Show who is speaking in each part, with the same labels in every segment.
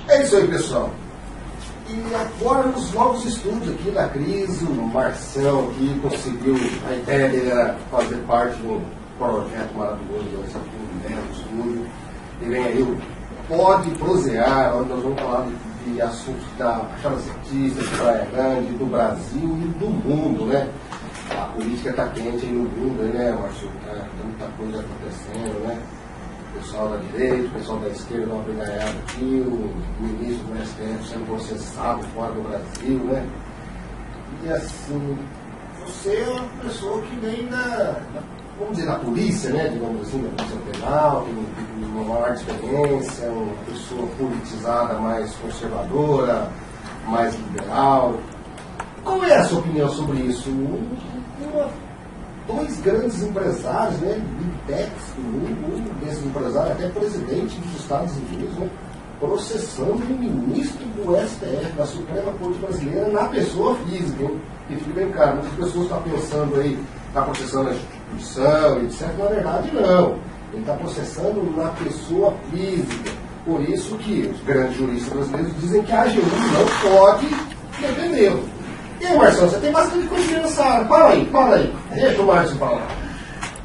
Speaker 1: É isso aí, pessoal. E agora os novos estúdios aqui da Cris, o Marcel aqui conseguiu, a ideia dele era fazer parte de um projeto maravilhoso, esse aqui um belo estúdio. E vem aí o Pode Prosear, onde nós vamos falar de assuntos da Chaves Artistas, de Praia Grande, do Brasil e do mundo, né? A política está quente aí no mundo, né, Marcelo? Tem muita coisa acontecendo, né? O pessoal da direita, o pessoal da esquerda dá uma brigalhada aqui, o ministro do STF sendo processado fora do Brasil, né? E assim, você é uma pessoa que vem vamos dizer, da polícia, né? Digamos assim, da polícia penal, tem uma maior experiência, uma pessoa politizada mais conservadora, mais liberal. Qual é a sua opinião sobre isso? Dois grandes empresários, né, big techs do mundo, um desses empresários, até presidente dos Estados Unidos, né, processando o ministro do STF, da Suprema Corte Brasileira, na pessoa física. Hein? E fica bem claro, muitas pessoas estão pensando aí, está processando a instituição, etc. Na verdade, não. Ele está processando na pessoa física. Por isso que os grandes juristas brasileiros dizem que a AGU não pode defendê-lo. E aí, Marcelo, você tem bastante coisa nessa área. Fala aí. Deixa o Márcio falar.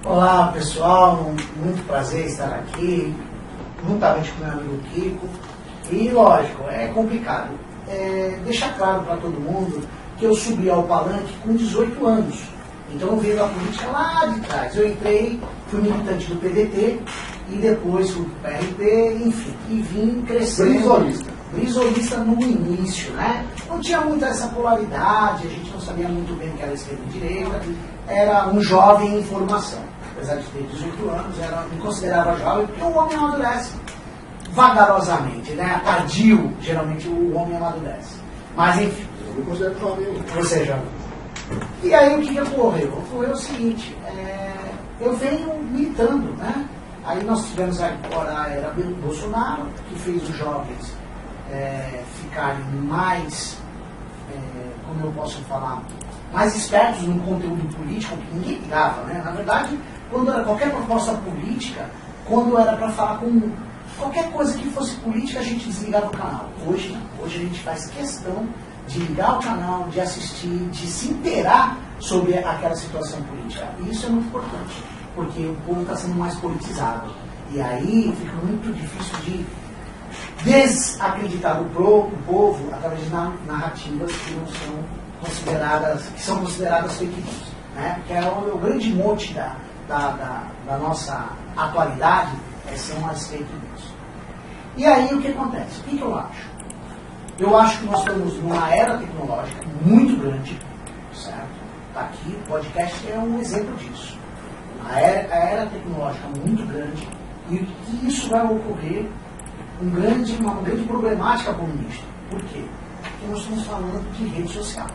Speaker 2: Olá, pessoal. Muito prazer estar aqui, juntamente com meu amigo Kiko. E, lógico, é complicado. Deixar claro para todo mundo que eu subi ao palanque com 18 anos. Então, eu veio da política lá de trás. Eu entrei, fui militante do PDT, e depois fui do PRP, enfim, e vim crescendo. Brisolista no início, né? Não tinha muita essa polaridade, a gente não sabia muito bem o que era esquerda e direita, era um jovem em formação. Apesar de ter 18 anos, me considerava jovem, porque o homem amadurece vagarosamente, né? Tardio, geralmente o homem amadurece. Mas enfim.
Speaker 1: Eu me considero jovem.
Speaker 2: Você é jovem. E aí o que ocorreu? Ocorreu o seguinte, eu venho militando, né? Aí nós tivemos agora a era Bolsonaro, que fez os jovens ficarem mais, como eu posso falar, mais espertos no conteúdo político, que ninguém ligava, né? Na verdade, quando era qualquer proposta política, quando era para falar com qualquer coisa que fosse política, a gente desligava o canal. Hoje não. Hoje a gente faz questão de ligar o canal, de assistir, de se inteirar sobre aquela situação política. E isso é muito importante, porque o povo está sendo mais politizado. E aí fica muito difícil de desacreditar o povo através de narrativas que não são consideradas fake news, né? Que é o grande mote da nossa atualidade, são as fake news. E aí o que acontece? O que eu acho? Eu acho que nós estamos numa era tecnológica muito grande, certo? Tá aqui, o podcast é um exemplo disso. A era tecnológica muito grande, e que isso vai ocorrer uma grande problemática para o ministro. Por quê? Porque nós estamos falando de rede social.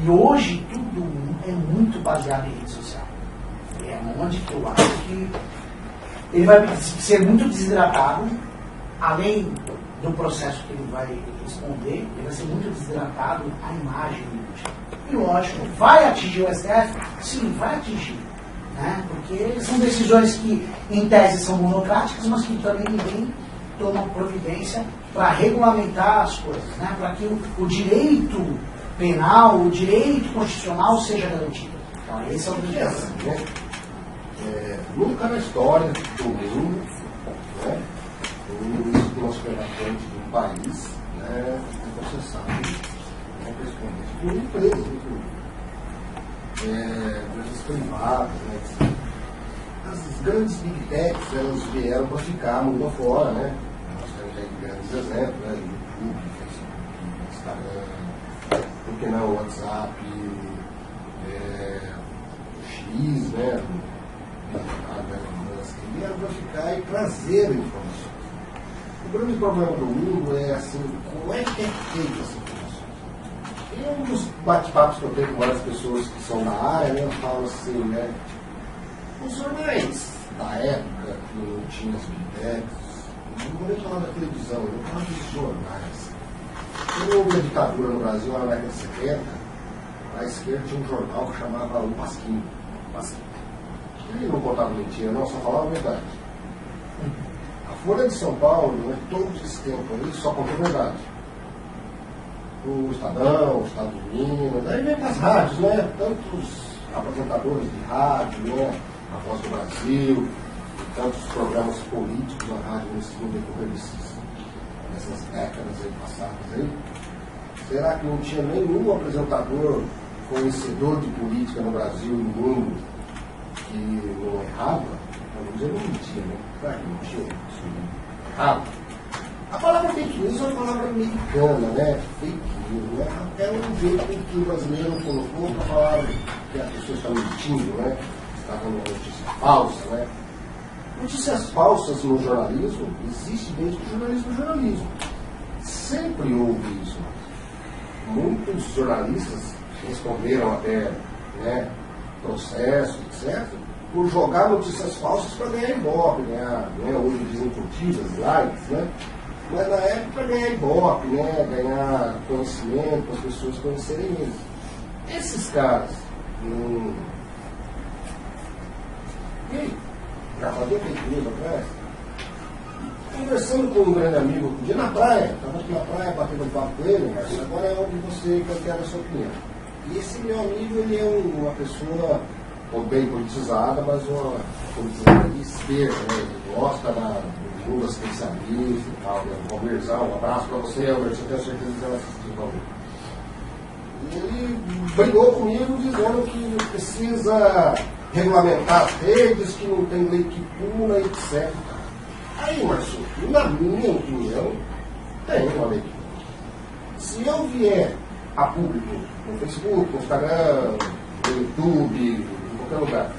Speaker 2: E hoje tudo é muito baseado em rede social. É onde que eu acho que ele vai ser muito desidratado, além do processo que ele vai responder, ele vai ser muito desidratado a imagem política. E lógico, vai atingir o STF? Sim, vai atingir. Né? Porque são decisões que, em tese, são monocráticas, mas que também ninguém toma providência para regulamentar as coisas, né? Para que o direito penal, o direito constitucional seja garantido. Então, esse é o objetivo.
Speaker 1: Nunca na história do mundo, né, o ministro mais relevante do país, né, é processado, principalmente por empresas, empresas privadas, né, as grandes big techs, elas vieram para ficar mundo afora, né? Nós temos aí grandes exemplos, né? YouTube, Facebook, Instagram, por que não WhatsApp, X, né? Vieram para ficar e trazer informações. O grande problema do mundo é assim, como é que é feita essa informação? E um dos bate-papos que eu tenho com várias pessoas que são da área, né, eu falo assim, né? Os jornais da época, que não tinha as bibliotecas, não vou nem falar da televisão, eu vou falar dos jornais. Quando houve a ditadura no Brasil, na década de 70, a esquerda tinha um jornal que chamava O Pasquim. Ele não contava mentira, não, só falava a verdade. A Folha de São Paulo, né, todo esse tempo aí, só contou verdade. O Estadão, o Estado de Minas, aí vem para as rádios, né? Tantos apresentadores de rádio, né? A Voz do Brasil, e tantos programas políticos na rádio nesse decorrer dessas décadas aí passadas aí. Será que não tinha nenhum apresentador conhecedor de política no Brasil e no mundo que não errava? Pelo menos ele não mentia, né? Será que não tinha isso errado? A palavra fake news é uma palavra americana, né? Fake news, né? É um jeito que o brasileiro colocou para falar que a pessoa está mentindo, né? Está dando uma notícia falsa, né? Notícias falsas no jornalismo existe desde que o jornalismo é jornalismo. Sempre houve isso. Muitos jornalistas responderam até, né, processo, etc., por jogar notícias falsas para ganhar ibope, ganhar, né, hoje dizem curtidas, likes, né? Mas na época para ganhar ibope, né, ganhar conhecimento, para as pessoas conhecerem eles. Esses caras, e aí? Já fazia fake news atrás? Conversando com um grande amigo outro dia na praia, estava aqui na praia batendo um papo com ele, mas agora é onde você quer a sua opinião. E esse meu amigo, ele é uma pessoa bem politizada, mas uma politizada de esquerda, né? Ele gosta do mundo assistencialista e tal, né? Um Almirzão, um abraço para você, Almirza, eu tenho certeza que você vai assistir o Almir. E ele brigou comigo dizendo que precisa regulamentar as redes, que não tem lei que puna, etc. Aí, Márcio, na minha opinião, tem uma lei que puna. Se eu vier a público, no Facebook, no Instagram, no YouTube, em qualquer lugar,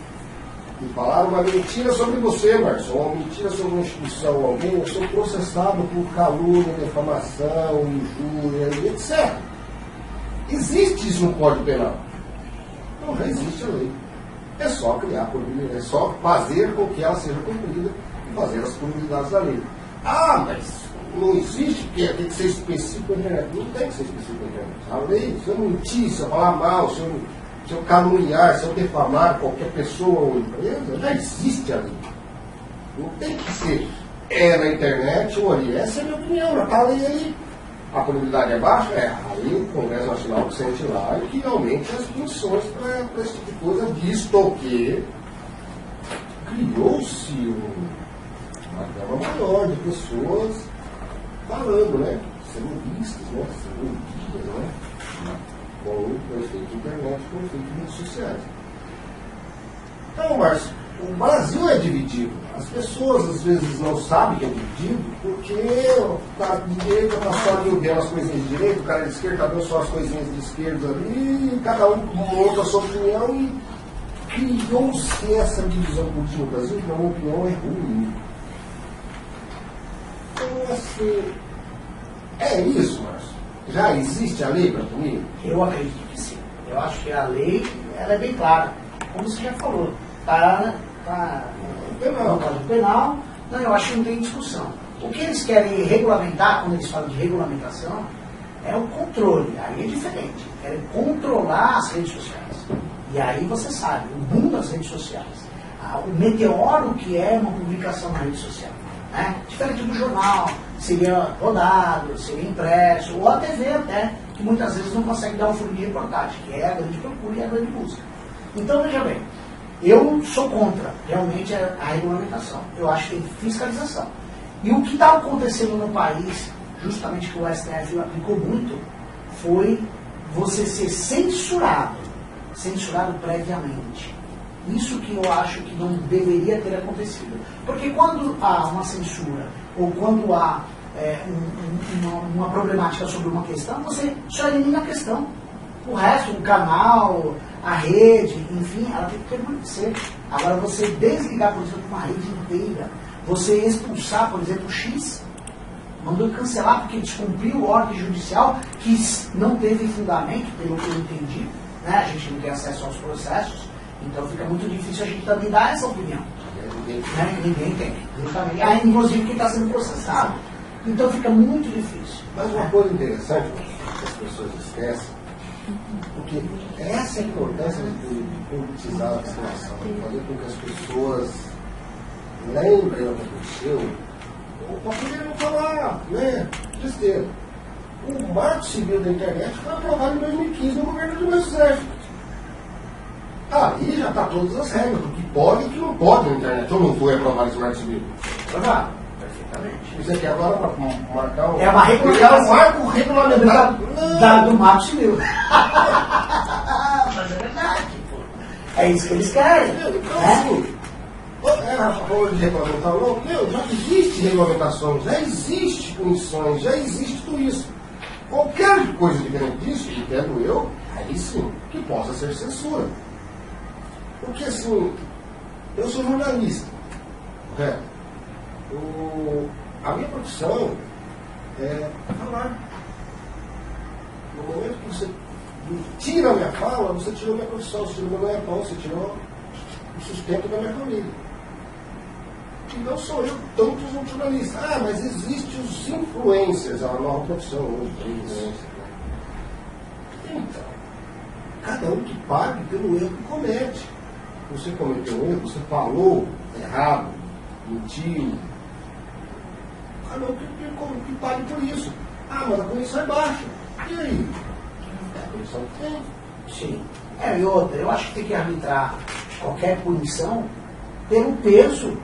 Speaker 1: e falar uma mentira sobre você, Márcio, uma mentira sobre uma instituição ou alguém, eu sou processado por calúnia, defamação, injúria, etc. Existe isso no Código Penal? Não, já existe a lei. É só criar, é só fazer com que ela seja cumprida e fazer as punibilidades da lei. Ah, mas não existe, porque tem que ser específico na internet. Não tem que ser específico na internet. A lei, se eu mentir, se eu falar mal, se eu caluniar, se eu defamar qualquer pessoa ou empresa, já existe a lei. Não tem que ser na internet ou ali. Essa é a minha opinião. Já está a lei ali. A punibilidade é baixa? Aí o Congresso Nacional sente lá e que aumente as punições para esse tipo de coisa, visto que criou-se uma gama maior de pessoas falando, né? Sendo vistas, né? Sendo ouvidas, né? Com o efeito internet, com o efeito redes sociais. Então, Márcio, o Brasil é dividido. As pessoas às vezes não sabem que é dividido porque a direita está só ali vendo as coisinhas de direita, o cara de esquerda está vendo só as coisinhas de esquerda ali, e cada um monta a sua opinião e criou-se essa divisão política no Brasil, que na minha opinião é ruim. Então, assim, é isso, Márcio. Já existe a lei para punir?
Speaker 2: Eu acredito que sim. Eu acho que a lei ela é bem clara. Como você já falou, está no Código Penal, não, eu acho que não tem discussão. O que eles querem regulamentar, quando eles falam de regulamentação, é o controle. Aí é diferente. Querem controlar as redes sociais. E aí você sabe, o boom das redes sociais. O meteoro que é uma publicação na rede social. Né? Diferente do jornal, seria rodado, seria impresso, ou a TV até, que muitas vezes não consegue dar um fundo de reportagem, que é a grande procura e a grande busca. Então, veja bem, eu sou contra, realmente, a regulamentação. Eu acho que tem fiscalização. E o que está acontecendo no país, justamente que o STF aplicou muito, foi você ser censurado previamente. Isso que eu acho que não deveria ter acontecido. Porque quando há uma censura, ou quando há uma problemática sobre uma questão, você só elimina a questão. O resto, o canal, a rede, enfim, ela tem que permanecer. Agora, você desligar, por exemplo, uma rede inteira, você expulsar, por exemplo, o X, mandou cancelar porque descumpriu ordem judicial que não teve fundamento, pelo que eu entendi, né? A gente não tem acesso aos processos, então fica muito difícil a gente também dar essa opinião. Ninguém tem. Justamente. Aí, inclusive, quem está sendo processado. Então fica muito difícil.
Speaker 1: Mas uma coisa interessante que as pessoas esquecem, porque essa é a importância de politizar a situação, de fazer com que as pessoas lembrem o que aconteceu para poder falar, né? Besteira. O Marco Civil da Internet foi aprovado em 2015 no governo do meu exército. Aí já está todas as regras, do que pode e o que não pode na internet. Ou não foi aprovado esse Marco Civil?
Speaker 2: Aprovado, perfeitamente.
Speaker 1: Isso aqui agora para marcar o.
Speaker 2: É uma regulamentação.
Speaker 1: É um marco regulamentar
Speaker 2: do Marco Civil. Mas é verdade, pô. É isso que eles querem.
Speaker 1: Então,
Speaker 2: né?
Speaker 1: assim, a favor de regulamentar ou não, já existe regulamentação, já existe punições, já existe tudo isso. Qualquer coisa diferente disso, entendo eu, aí sim, que possa ser censura. Porque assim, eu sou jornalista, correto? A minha profissão é falar. No momento que você tira a minha fala, você tirou a minha profissão, você tirou a minha pão, você tirou o sustento da minha família. E não sou eu tantos um jornalista. Ah, mas existem os influencers, é uma nova profissão hoje. Então, cada um que pague pelo erro que comete. Você cometeu um erro, você falou errado, mentiu. Cada um que pague por isso. Ah, mas a punição é baixa. E aí? A punição tem.
Speaker 2: Sim. E outra, eu acho que tem que arbitrar qualquer punição pelo peso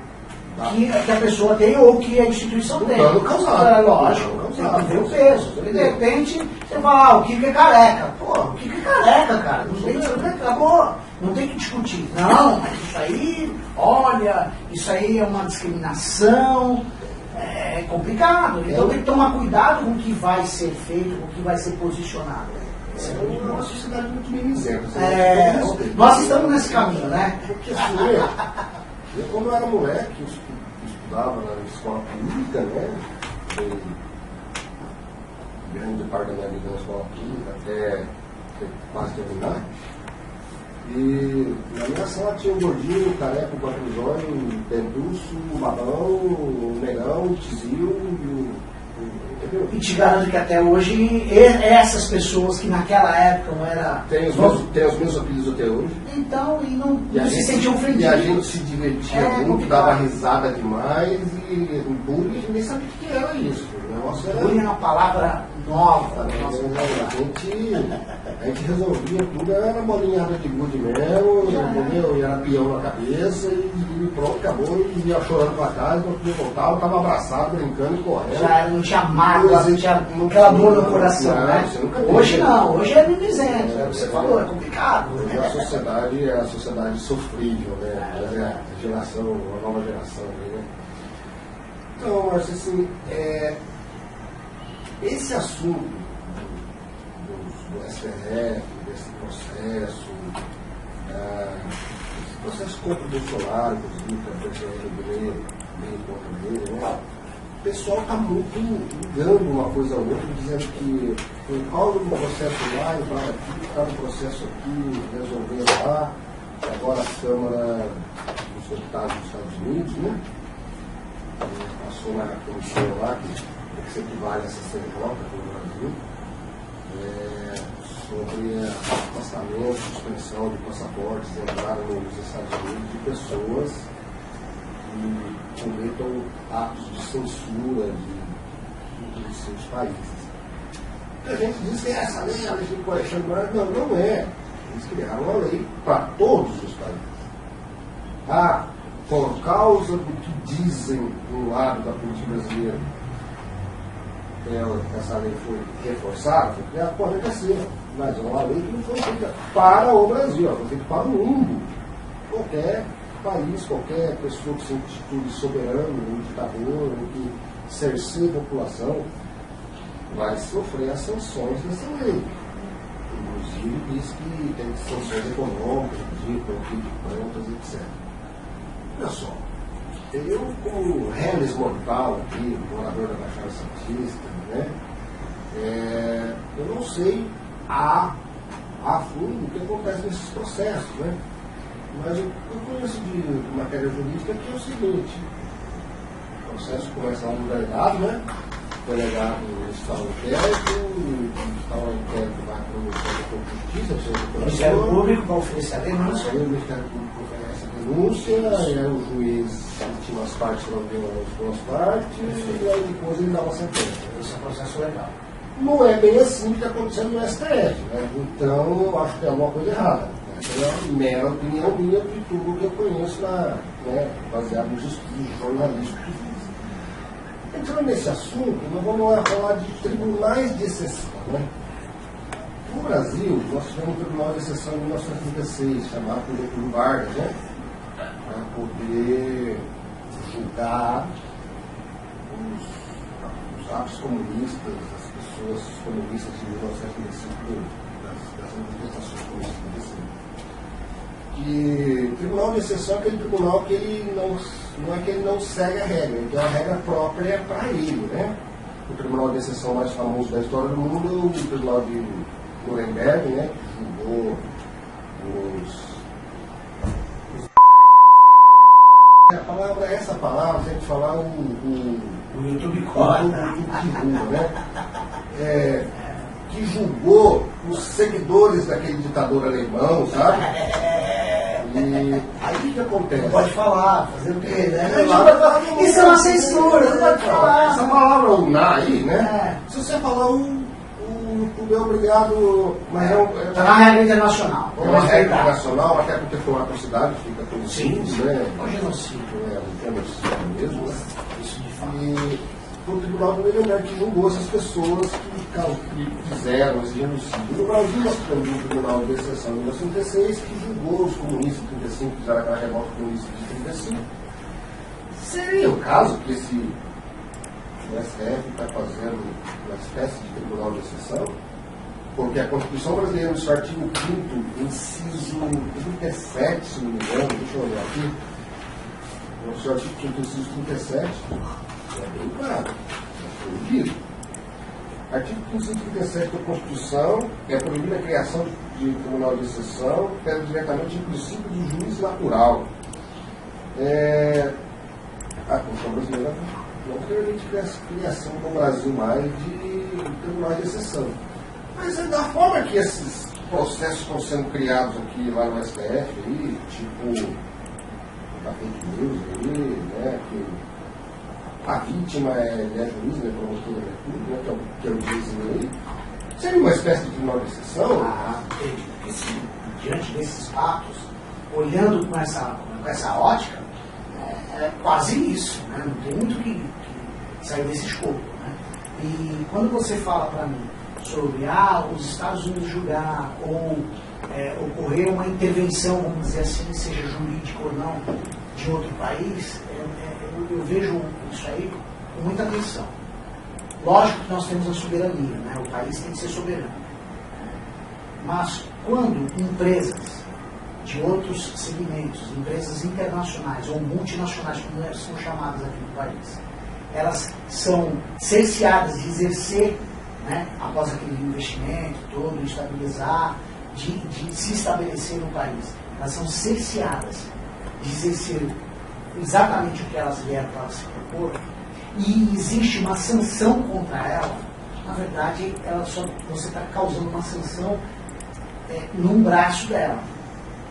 Speaker 2: que a pessoa tem ou que a instituição tem.
Speaker 1: Dano causado.
Speaker 2: Lógico, tem que ver o peso. De repente, você fala, o Kiko é careca. Pô, o Kiko é careca, cara. Não tem, acabou. Não tem que discutir. Não, mas isso aí, olha, isso aí é uma discriminação. É complicado. Então tem que tomar cuidado com o que vai ser feito, com o que vai ser posicionado.
Speaker 1: É uma sociedade muito mimizenta.
Speaker 2: Nós estamos nesse caminho, né?
Speaker 1: Porque assim, eu quando eu era moleque, eu estudava na escola pública, né? Foi grande parte da minha vida na escola pública, até quase terminar. E na minha sala tinha um gordinho, um careca, um quatro-olhos, um dentuço, um babão, um negão, um tizil, entendeu?
Speaker 2: E te garanto que até hoje, essas pessoas que naquela época não era...
Speaker 1: Tem os meus apelidos até hoje.
Speaker 2: Então, e não se sentiam ofendidos.
Speaker 1: E a gente se divertia muito, dava risada demais, e o bullying, nem sabia o que era isso. O negócio era...
Speaker 2: Bullying é uma palavra nova.
Speaker 1: A gente resolvia tudo, era bolinhada de gude mesmo, entendeu? E era peão na cabeça, e pronto, acabou, e ia chorando pra casa, não podia voltar, eu tava abraçado, brincando e correndo.
Speaker 2: Já não tinha mágoa, não tinha aquela dor no coração, né? Hoje não, hoje é mimizento, você falou, é complicado.
Speaker 1: Hoje a sociedade sofrível, né? A geração, a nova geração, né? Então, eu acho assim, esse assunto do STF, desse processo contra o Bolsonaro, inclusive, que a PGR meio contra ele, né? O pessoal está muito ligando uma coisa a outra, dizendo que por causa do processo lá, eu estava aqui, estava no processo aqui, resolveu lá, agora a Câmara dos Deputados dos Estados Unidos, né? Passou na comissão lá, que se equivale a CCJ aqui no Brasil, sobre afastamento, suspensão de passaportes, entrada nos Estados Unidos de pessoas que cometam atos de censura de seus países. A gente diz que essa lei é a lei de Alexandre Moraes. Não, não é. Eles criaram uma lei para todos os países. Por causa do que dizem do lado da política brasileira, essa lei foi reforçada, foi criada por cima. Mas é uma lei que não foi feita para o Brasil, ela foi feita para o mundo. Qualquer país, qualquer pessoa que se intitule soberano, um ditador, ou que cerceie a população, vai sofrer as sanções dessa lei. Inclusive diz que tem sanções econômicas, de conflito de contas, etc. Olha só, eu como Reles Mortal aqui, morador da Baixada Santista, né, eu não sei a fundo o que acontece nesses processos, né? Mas eu conheço de matéria jurídica que é o seguinte: o processo começa lá no delegado, né? O delegado instala o inquérito, vai para o Ministério da Justiça,
Speaker 2: o Ministério Público vai oferecer a denúncia.
Speaker 1: O Ministério Público oferece a denúncia, e aí o juiz tinha as partes com as partes, e aí depois ele dava a sentença.
Speaker 2: Esse é um processo legal.
Speaker 1: Não é bem assim que está acontecendo no STF, né? Então eu acho que tem alguma coisa errada. Essa é a mera opinião minha de tudo que eu conheço, baseado nos estudos jornalísticos que fiz. Entrando nesse assunto, nós vamos lá falar de tribunais de exceção. Né? No Brasil, nós tivemos um tribunal de exceção em 1936, chamado por Getúlio Vargas, né? Para poder julgar os atos comunistas, as pessoas comunistas de 1935, das manifestações comunistas de 1935. Que tribunal de exceção é aquele tribunal que ele não é que ele não segue a regra, ele tem uma regra própria para ele, né? O tribunal de exceção mais famoso da história do mundo é o tribunal de Nuremberg, né? Que julgou essa palavra, tem que falar
Speaker 2: O YouTube corta.
Speaker 1: Né? Que julgou os seguidores daquele ditador alemão, sabe? E aí o que acontece?
Speaker 2: Não pode falar, fazer o quê, né?
Speaker 1: Isso
Speaker 2: é uma censura, não pode falar.
Speaker 1: Essa palavra unar aí, né?
Speaker 2: É.
Speaker 1: Se você falar o YouTube é obrigado, mas
Speaker 2: Está na regra internacional.
Speaker 1: É uma regra internacional, até porque foi uma atrocidade, fica todo
Speaker 2: Sim,
Speaker 1: né?
Speaker 2: é um genocídio.
Speaker 1: É um genocídio mesmo, né?
Speaker 2: Isso de fato.
Speaker 1: E o Tribunal do Nuremberg que julgou essas pessoas que fizeram esse genocídio. No Brasil, nós tivemos um Tribunal de Exceção em 1936 que julgou os comunistas de 35, que fizeram aquela revolta comunista de 35. Seria o caso que o STF está fazendo uma espécie de Tribunal de Exceção? Porque a Constituição Brasileira, no seu artigo 5º, inciso 37, se não me engano, deixa eu olhar aqui, no seu artigo 5º, inciso 37, é bem claro, é proibido. Artigo 537 da Constituição é proibida a criação de tribunal de exceção, pede diretamente o princípio do juiz natural. A Constituição Brasileira não permite criação no Brasil mais de tribunal de exceção. Mas é da forma que esses processos estão sendo criados aqui lá no STF, aí, tipo da fake news aí, né, que a vítima é juiz, né, promotor de tudo, né, que é o juizinho aí. Seria uma espécie de tribunal de exceção?
Speaker 2: Porque sim, diante desses fatos, olhando com essa ótica, é quase isso, né? Não tem muito que sair desse escopo. Né? E quando você fala para mim sobre os Estados Unidos julgar ou ocorrer uma intervenção, vamos dizer assim, seja jurídica ou não, de outro país, eu vejo isso aí com muita atenção. Lógico que nós temos a soberania, né? O país tem que ser soberano. Mas quando empresas de outros segmentos, empresas internacionais ou multinacionais, como elas são chamadas aqui no país, elas são cerceadas de exercer, né, após aquele investimento todo, estabilizar, de se estabelecer no país. Elas são cerceadas de exercer exatamente o que elas vieram para se propor, e existe uma sanção contra ela. Na verdade, você está causando uma sanção num braço dela.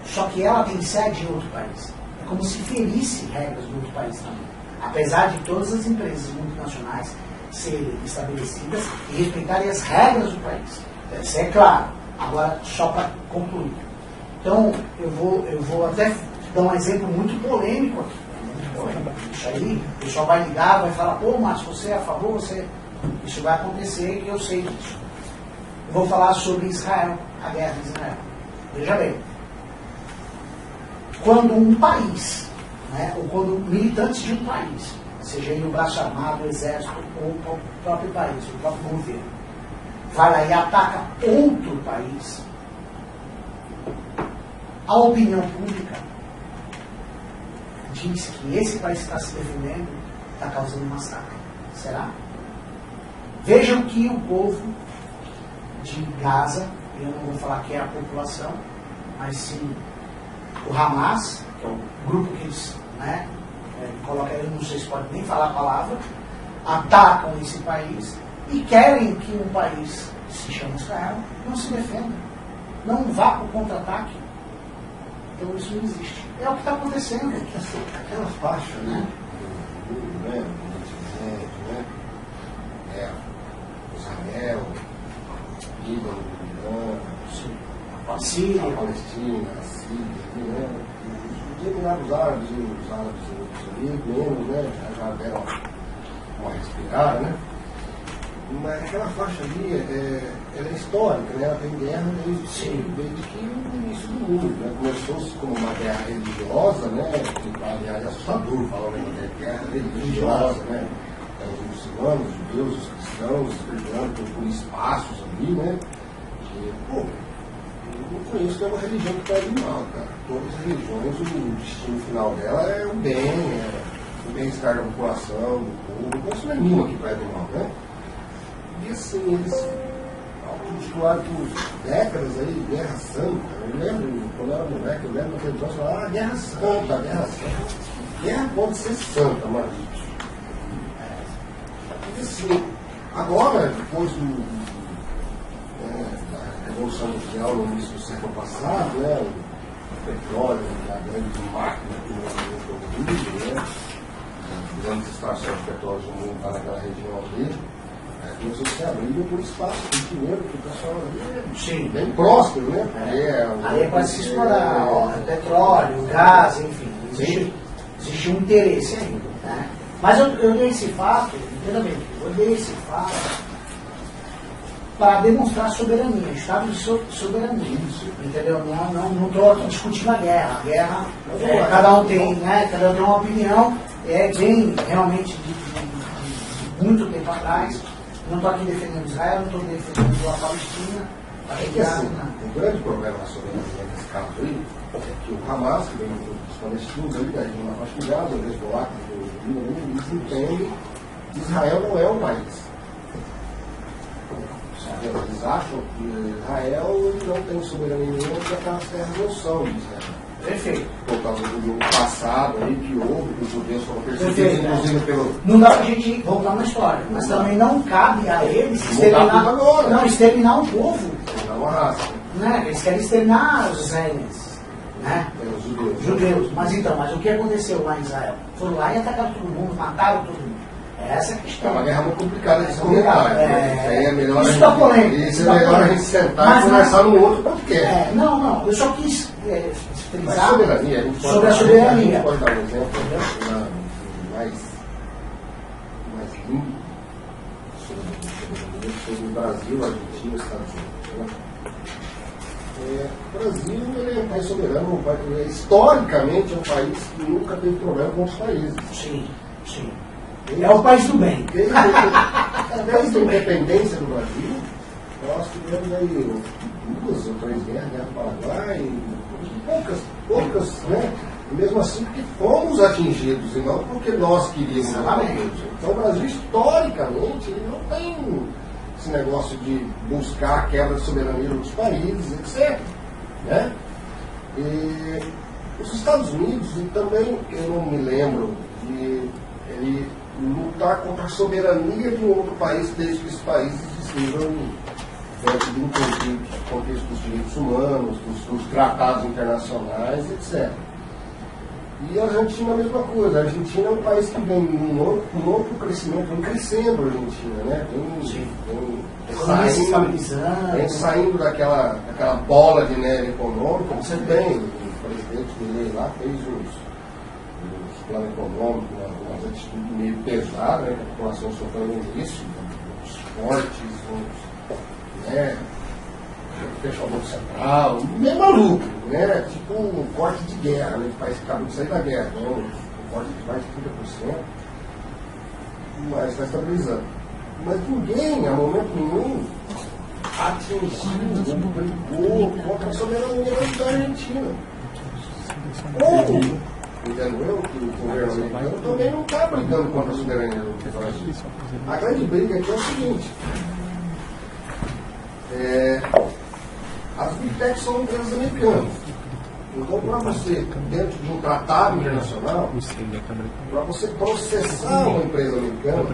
Speaker 2: Só que ela tem sede em outro país. É como se ferisse regras do outro país também. Apesar de todas as empresas multinacionais serem estabelecidas e respeitarem as regras do país. Isso é claro. Agora, só para concluir. Então, eu vou até dar um exemplo muito polêmico aqui. Muito polêmico. Isso aí, o pessoal vai ligar, vai falar, pô, Márcio, você é a favor, isso vai acontecer e eu sei disso. Eu vou falar sobre Israel, a guerra de Israel. Veja bem. Quando um país, né, ou quando militantes de um país, seja ele o braço armado, o exército, ou o próprio país, o próprio governo, vai lá e ataca outro país, a opinião pública diz que esse país que está se defendendo está causando massacre. Será? Vejam que o povo de Gaza, eu não vou falar que é a população, mas sim o Hamas, que é o grupo que eles, né, colocam, eu não sei se pode nem falar a palavra, atacam esse país e querem que um país que se chama Israel não se defenda, não vá para o contra-ataque. Então isso não existe. É o que está acontecendo.
Speaker 1: Aquela faixa ali, do mundo, né? Do Oriente, né? Israel, Líbano, Irã, a Palestina, a Síria, né? Os Emirados Árabes e os Árabes Unidos, menos, né? Já deram uma respirada, né? Mas aquela faixa ali, ela é histórica, né? Ela tem guerra desde que o início do mundo, né? Começou-se como uma guerra religiosa, né? Aliás, é assustador falar de guerra religiosa, né? Os muçulmanos, os judeus, os cristãos, brigando por espaços ali, né? E, pô, eu não conheço nenhuma religião que faz mal, cara. Todas as religiões, o destino final dela é o bem, o bem-estar da população, do povo. Não conheço nenhuma que faz mal, né? E assim, eles autotitularam por décadas aí, Guerra Santa. Eu lembro, quando eu era moleque, eu lembro naquele troço, falava, Guerra Santa, Guerra Santa. Guerra pode ser santa, mas e assim, agora, depois da Revolução Industrial no início do século passado, né, o petróleo, a grande máquina que o mundo, né, as grandes estações de petróleo do mundo está naquela região ali, começou a se abrir por espaço de dinheiro, porque o pessoal ali é bem próspero, né?
Speaker 2: Aí pode se explorar petróleo, gás, enfim. Existe um interesse ainda. Né? Mas eu dei esse fato, entenda bem, eu dei esse fato para demonstrar soberania, estado de soberania. Entendeu? Não estou aqui discutindo a guerra. A guerra, cada um tem uma opinião, vem realmente de muito tempo atrás. Não estou aqui defendendo Israel, não estou defendendo a Palestina.
Speaker 1: É que assim, o grande problema na soberania nesse caso aí é que o Hamas, que vem dos palestinos ali, da região da faixa de Gaza, o Hezbollah, eles entendem que Israel não é um país. Eles acham que Israel não tem soberania nenhuma porque aquelas terras não são de Israel.
Speaker 2: Perfeito.
Speaker 1: Por causa do passado aí que houve, que os judeus foram perseguidos, inclusive pelo.
Speaker 2: Não dá pra gente voltar na história, mas também não cabe a eles exterminar um povo.
Speaker 1: Exterminar uma raça.
Speaker 2: Né? Eles querem exterminar os israelenses. Né?
Speaker 1: Os
Speaker 2: judeus. Mas o que aconteceu lá em Israel? Foram lá e atacaram todo mundo, mataram todo mundo. Essa é a questão.
Speaker 1: É uma guerra muito complicada de se comentar.
Speaker 2: Isso está polêmico.
Speaker 1: Isso é melhor a gente sentar e conversar no outro podcast.
Speaker 2: Não, eu só quis frisar
Speaker 1: sobre a soberania. A gente pode dar um exemplo mais limpo sobre o Brasil, a Argentina, os Estados Unidos. O Brasil ele é um país soberano, historicamente é um país que nunca teve problema com outros países.
Speaker 2: Sim. É o país do bem.
Speaker 1: Desde a independência do Brasil, nós tivemos aí 2 ou 3 guerras, Guerra do Paraguai, poucas, né? E mesmo assim porque fomos atingidos, e não porque nós queríamos. Então o Brasil, historicamente, ele não tem esse negócio de buscar a quebra de soberania de outros países, etc. Né? E os Estados Unidos, e também eu não me lembro de ele lutar contra a soberania de um outro país, desde que esses países estejam dentro de um contexto dos direitos humanos, dos tratados internacionais, etc. E a Argentina é a mesma coisa. A Argentina é um país que vem com outro crescimento, vem crescendo a Argentina, né? Vem saindo daquela bola de neve econômica. Você tem, o presidente Milei lá fez os plano econômico, umas atitudes meio pesadas, né, que a população sofreu no início, os cortes, fechar o Banco Central, meio maluco, né, tipo um corte de guerra, né, que o país acabou de sair da guerra, então, um corte de mais de 30%, mas está estabilizando. Mas ninguém, a momento nenhum, atingiu, brigou contra a soberania da Argentina. Entendo eu que o governo americano também não está brigando contra a soberania do Brasil. A grande briga aqui é o seguinte: as Big Techs são empresas americanas. Então, para você, dentro de um tratado internacional, para você processar uma empresa americana, o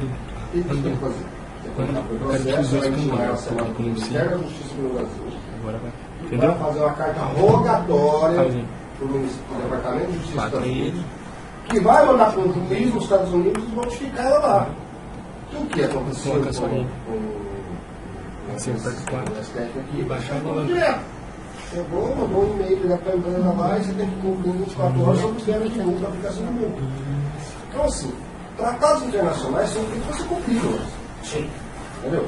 Speaker 1: que você tem que fazer? Você tem que dar o processo, vai intimar ela semana para o Ministério da Justiça no Brasil. E vai fazer uma carta rogatória o Departamento de Justiça dos Estados Unidos, que vai mandar para o juiz nos Estados Unidos e notificar ela lá. O que aconteceu com o STF aqui? Baixou direto. Chegou, mandou um e-mail direto para a empresa lá e você tem que cumprir 24 horas sobre o que era de multa da aplicação do multa. Então, assim, tratados internacionais são feitos para ser cumpridos.
Speaker 2: Sim.
Speaker 1: Entendeu?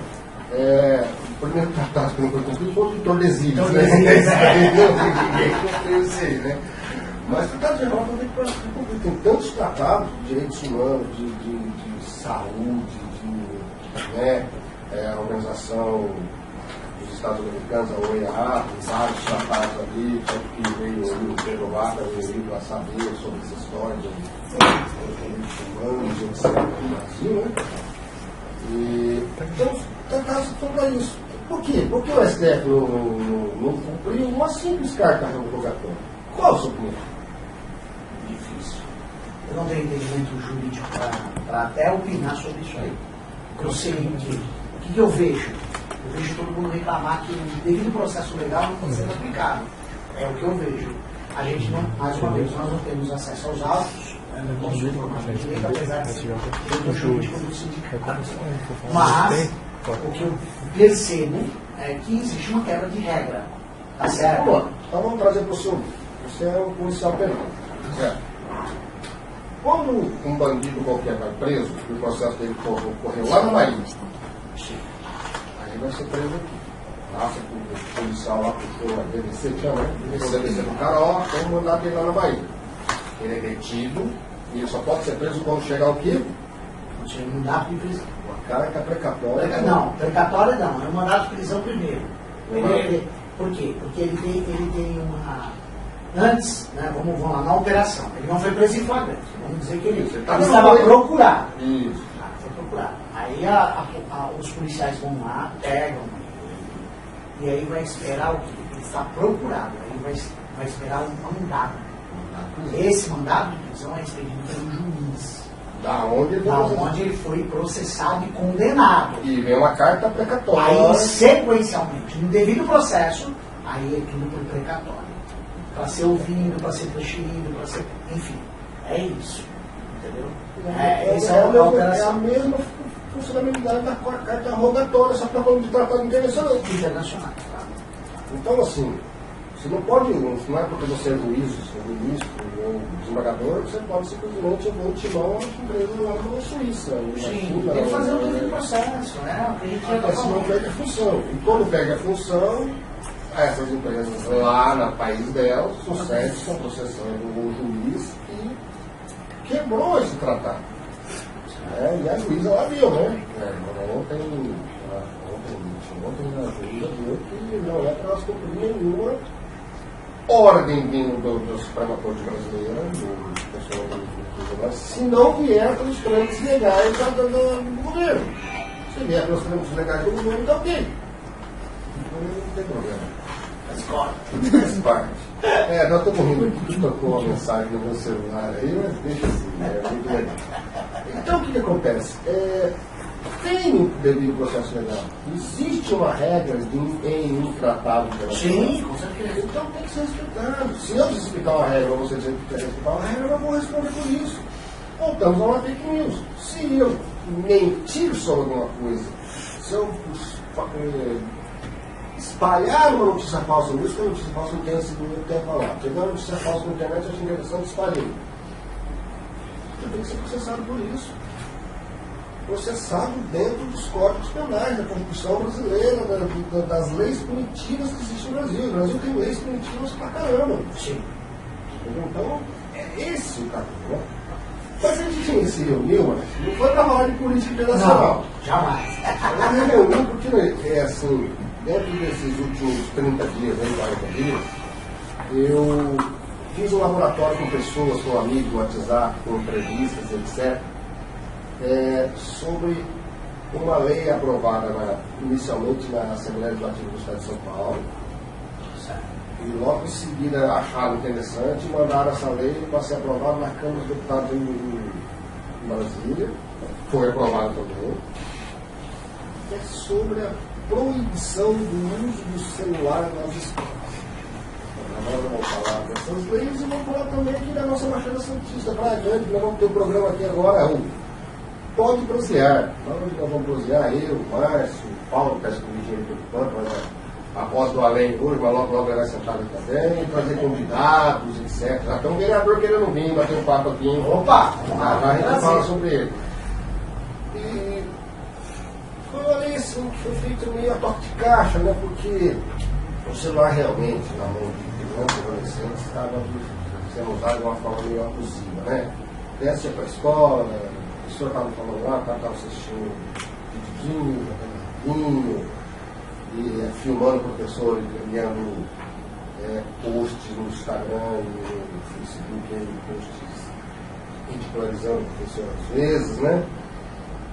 Speaker 1: O primeiro tratado que não foi cumprido foi o de Tordesilhas, né? Eu sei, né? Mas tratados internacionais não tem que ser cumprido. Tem tantos tratados de direitos humanos, de saúde, né? A Organização dos Estados Americanos, a OEA, vários tratados ali, que veio o Pedro Vaca, veio para saber sobre essa história de direitos humanos, etc. no Brasil, né? Então, tratados são para isso. Por quê? Por que o STF não cumpriu uma simples carta revogatória? Qual a sua opinião?
Speaker 2: Difícil. Eu não tenho entendimento jurídico para até opinar sobre isso aí. Eu sei o que eu vejo. Eu vejo todo mundo reclamar que o devido processo legal não está sendo aplicado. É o que eu vejo. A gente não, mais uma vez, nós não temos acesso aos autos, não temos informação de direito, apesar de ser do jurídico do sindicato. Mas, o que eu percebo é que existe uma quebra de regra. Tá certo?
Speaker 1: Então vamos trazer para o senhor. Você é um policial penal. Certo? Quando um bandido qualquer vai preso, e o processo dele ocorreu lá na Bahia, aí vai ser preso aqui. Passa o policial lá puxou a DDC, chama, né? Puxou a DDC do cara, ó, vamos mandar ele lá na Bahia. Ele é detido e ele só pode ser preso quando chegar o quê?
Speaker 2: Chega um mandato de prisão.
Speaker 1: Uma carta precatória.
Speaker 2: Não, precatória não, é um mandato de prisão primeiro. Por quê? Porque ele tem uma. Antes, né, vamos lá, na operação, ele não foi preso em flagrante. Vamos dizer que ele estava procurado.
Speaker 1: Isso.
Speaker 2: Foi procurado. Aí os policiais vão lá, pegam ele, e aí vai esperar o quê? Ele está procurado. Aí vai esperar um mandado. Esse mandado de prisão é expedido pelo juiz.
Speaker 1: Da onde
Speaker 2: ele foi processado e condenado.
Speaker 1: E vem uma carta precatória.
Speaker 2: Aí, sequencialmente, no devido processo, aí é tudo por precatório. Para ser ouvido, para ser transferido, para ser. Enfim, é isso. Entendeu? Essa é a
Speaker 1: mesma funcionalidade da carta rogatória, só para quando de tratado internacional.
Speaker 2: Internacional, tá?
Speaker 1: Então, assim, você não pode, não é porque você é juiz, ministro ou desembargador, você pode simplesmente intimar uma empresa lá na Suíça.
Speaker 2: Sim, tem que fazer o devido processo, né?
Speaker 1: Se não perde a função. E quando perde a função, essas empresas lá no país delas, sucede, estão processando o juiz que quebrou esse tratado. E a juíza lá viu, né? Ontem a juíza viu que não é para elas cumprir nenhuma ordem vindo do Suprema Corte Brasileira, se não vier pelos trâmites legais do governo. Se vier pelos trâmites legais do governo, está ok. Não tem problema. Faz parte. Nós estamos rindo aqui que tocou uma mensagem no meu celular aí, mas deixa assim, é muito legal. Então o que acontece? Tem um devido processo legal. Existe uma regra em um tratado internacional.
Speaker 2: Sim, com certeza.
Speaker 1: Então tem que ser respeitado. Se eu explicar uma regra, ou você dizer que quer respeitar uma regra, eu não vou responder por isso. Voltamos a uma fake news. Se eu mentir sobre alguma coisa, se eu espalhar uma notícia falsa, não é que a notícia falsa não tenha sido eu que tenha falado. Pegar uma notícia falsa na internet, eu acho interessante, espalhei. Eu tenho que ser processado por isso. Processado dentro dos códigos penais, da Constituição brasileira, das leis punitivas que existem no Brasil. O Brasil tem leis punitivas pra caramba. Sim. Então, é esse o caminho, né? Mas a gente se reuniu, não foi para falar de política internacional.
Speaker 2: Não, jamais.
Speaker 1: Ela se reuniu porque, assim, dentro desses últimos 30 dias, 40 dias, eu fiz um laboratório com pessoas, com amigos no WhatsApp, com entrevistas, etc., sobre uma lei aprovada inicialmente na Assembleia Legislativa do Estado de São Paulo. E logo em seguida acharam interessante e mandaram essa lei para ser aprovada na Câmara dos Deputados em Brasília. Foi aprovada também. É sobre a proibição do uso do celular nas escolas. Nós vamos falar dessas leis e vamos falar também aqui da nossa Baixada Santista, Praia Grande. Nós vamos ter um programa aqui agora, o Pode Prosear. Nós vamos prosear, eu, o Márcio, o Paulo, que está escolhido do campo, a voz do além hoje, mas logo vai sentar aqui também, trazer convidados, etc. Já tem um vereador querendo vir, bater um papo aqui, hein?
Speaker 2: Opa!
Speaker 1: A gente fala sobre ele. E foi uma lei assim, que foi feita meio a toque de caixa, né? Porque o celular realmente, na mão de crianças e adolescentes, estava sendo usado de uma forma meio abusiva, né? Desce para a escola, o professor estava falando lá, estava assistindo videozinho, jogando e filmando o professor, enviando posts no Instagram e no Facebook, posts ridicularizando o professor às vezes, né?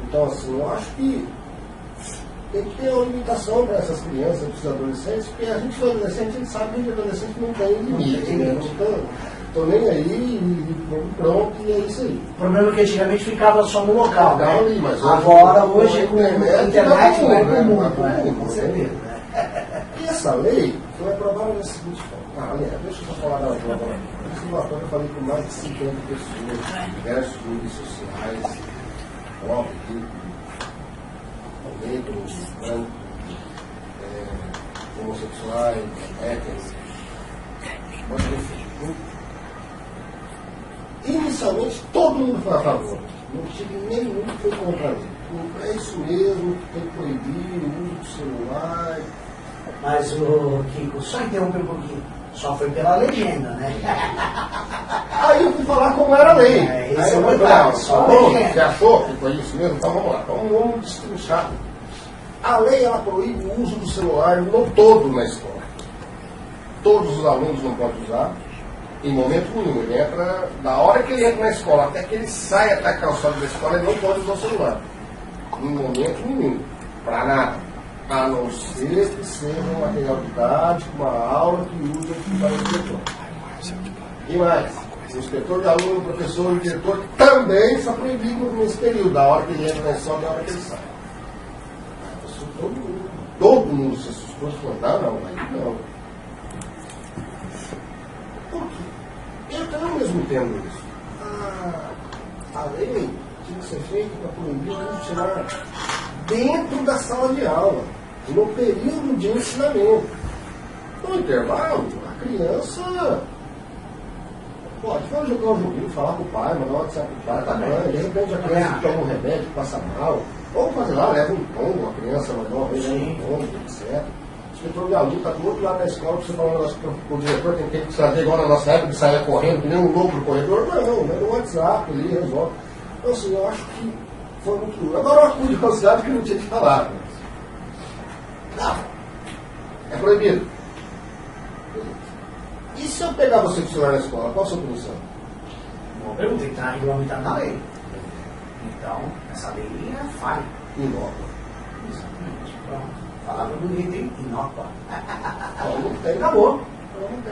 Speaker 1: Então, assim, eu acho que tem que ter uma limitação para essas crianças, para esses adolescentes, porque a gente foi adolescente, a gente sabe que adolescente não tem limite, né? Não estou nem aí, e pronto, e é isso aí.
Speaker 2: O problema é que antigamente ficava só no local, né?
Speaker 1: Ali, mas
Speaker 2: hoje com a internet vai para o mundo, com certeza.
Speaker 1: E essa lei foi aprovada da seguinte forma. Aliás, deixa eu só falar da prova. Esse relatório eu falei com mais de 50 pessoas, diversos grupos sociais, pobres, negros, brancos, homossexuais, héteros. Mas enfim. Inicialmente todo mundo foi a favor. Não tive nenhum que foi contra a lei. É isso mesmo, tem que proibir o uso do celular.
Speaker 2: Mas o Kiko, só interromper um pouquinho, só foi pela legenda, né?
Speaker 1: Aí eu fui falar como era a lei.
Speaker 2: Esse é o
Speaker 1: detalhe,
Speaker 2: só
Speaker 1: você achou que foi isso mesmo? Então vamos lá, vamos destrinchar. A lei ela proíbe o uso do celular no todo na escola. Todos os alunos não podem usar, em momento nenhum. Ele entra, da hora que ele entra na escola até que ele sai até a calçada da escola, ele não pode usar o celular. Em momento nenhum, para nada. A não ser que seja um material didático, uma aula que usa para o inspetor. E mais, o inspetor de aluno, o professor, o diretor também está proibido nesse período, da hora que ele entra na escola e da hora que ele sai. Todo mundo se assustou, falou, não, aí não. Por quê? Eu também mesmo entendo isso. A lei tinha que ser feita para proibir o uso do celular dentro da sala de aula, no período de ensinamento. No intervalo, a criança pode jogar um joguinho, falar com o pai, mandar um WhatsApp pro pai, tá bem, de repente a criança toma um remédio, passa mal, ou fazer lá, leva um tombo, a criança vai dar uma vez, leva um tombo, etc. O inspetor de aluno está do outro lado da escola, você falando que o diretor tem que fazer igual na nossa época, de sair correndo, que nem um louco pro corredor. Não, no WhatsApp ali, resolve. Então, assim, eu acho que foi muito duro. Agora, uma curiosidade que eu não tinha que falar. Não. É proibido. E se eu pegar você com o celular na escola, qual a sua punição?
Speaker 2: Boa pergunta, tem que estar regulamentado na lei. Então, essa lei é falha.
Speaker 1: Inócua.
Speaker 2: Exatamente. Pronto. Palavra bonita, hein? Inócua.
Speaker 1: Não tem.
Speaker 2: Acabou.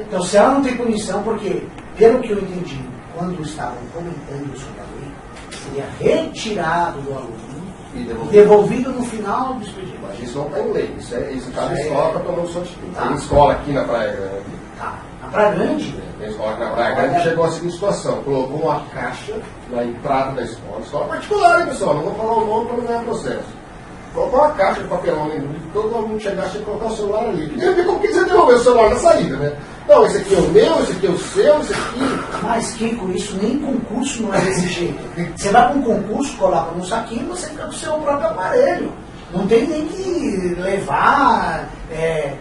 Speaker 2: Então, se ela não tem punição, porque, pelo que eu entendi, quando estavam comentando sobre a lei, seria retirado do aluno e devolvido no final do expediente.
Speaker 1: Mas isso não está em lei. Isso cada escola está tomando sua atitude. Tem escola aqui na Praia Grande.
Speaker 2: Tá. Na Praia Grande?
Speaker 1: Tem escola aqui na Praia Grande que chegou à seguinte situação. Colocou uma caixa na entrada da escola. Escola particular, hein, pessoal? Não vou falar o nome para não ganhar processo. Colocou uma caixa de papelão ali, todo mundo chegasse tinha que colocar o celular ali. E eu vi como que você devolveu o celular na saída, né? Não, esse aqui é o meu, esse aqui é o seu, esse aqui.
Speaker 2: Mas, Kiko, isso nem concurso não é desse jeito. Você vai para um concurso, coloca num saquinho, você fica com o seu próprio aparelho. Não tem nem que levar.